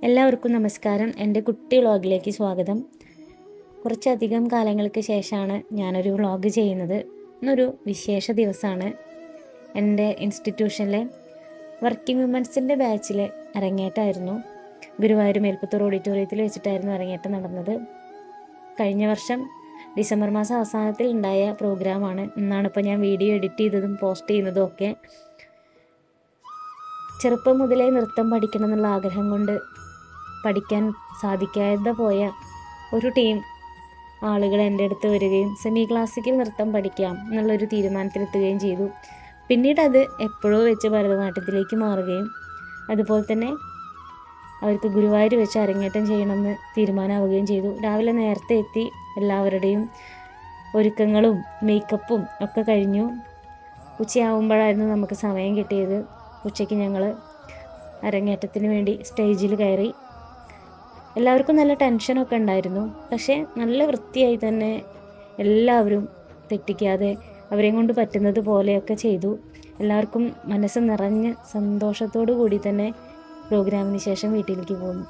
എല്ലാവർക്കും നമസ്കാരം. എൻ്റെ കുട്ടി വ്ളോഗിലേക്ക് സ്വാഗതം. കുറച്ചധികം കാലങ്ങൾക്ക് ശേഷമാണ് ഞാനൊരു വ്ളോഗ് ചെയ്യുന്നത്. ഇന്നൊരു വിശേഷ ദിവസമാണ്. എൻ്റെ ഇൻസ്റ്റിറ്റ്യൂഷനിലെ വർക്കിംഗ് വുമൻസിൻ്റെ ബാച്ചിൽ അരങ്ങേറ്റമായിരുന്നു. ഗുരുവായൂർ മേൽപ്പത്തൂർ ഓഡിറ്റോറിയത്തിൽ വെച്ചിട്ടായിരുന്നു അരങ്ങേറ്റം നടന്നത്. കഴിഞ്ഞ വർഷം ഡിസംബർ മാസം അവസാനത്തിൽ ഉണ്ടായ പ്രോഗ്രാമാണ്. ഇന്നാണ് ഇപ്പോൾ ഞാൻ വീഡിയോ എഡിറ്റ് ചെയ്തതും പോസ്റ്റ് ചെയ്യുന്നതും ഒക്കെ. ചെറുപ്പം മുതലേ നൃത്തം പഠിക്കണം എന്നുള്ള ആഗ്രഹം കൊണ്ട് പഠിക്കാൻ സാധിക്കാതെ പോയ ഒരു ടീം ആളുകൾ എൻ്റെ അടുത്ത് വരികയും സെമി ക്ലാസിക്കൽ നൃത്തം പഠിക്കാം എന്നുള്ളൊരു തീരുമാനത്തിലെത്തുകയും ചെയ്തു. പിന്നീട് അത് എപ്പോഴോ വെച്ച് ഭരതനാട്യത്തിലേക്ക് മാറുകയും അതുപോലെ തന്നെ അവർക്ക് ഗുരുവായൂർ വെച്ച് അരങ്ങേറ്റം ചെയ്യണമെന്ന് തീരുമാനമാവുകയും ചെയ്തു. രാവിലെ നേരത്തെ എത്തി എല്ലാവരുടെയും ഒരുക്കങ്ങളും മേക്കപ്പും ഒക്കെ കഴിഞ്ഞു. ഉച്ചയാവുമ്പോഴായിരുന്നു നമുക്ക് സമയം കിട്ടിയത്. ഉച്ചയ്ക്ക് ഞങ്ങൾ അരങ്ങേറ്റത്തിന് വേണ്ടി സ്റ്റേജിൽ കയറി. എല്ലാവർക്കും നല്ല ടെൻഷനൊക്കെ ഉണ്ടായിരുന്നു. പക്ഷേ നല്ല വൃത്തിയായി തന്നെ എല്ലാവരും തെറ്റിക്കാതെ അവരെയും കൊണ്ട് പറ്റുന്നത് പോലെയൊക്കെ ചെയ്തു. എല്ലാവർക്കും മനസ്സ് നിറഞ്ഞ് സന്തോഷത്തോടു കൂടി തന്നെ പ്രോഗ്രാമിന് ശേഷം വീട്ടിലേക്ക് പോന്നു.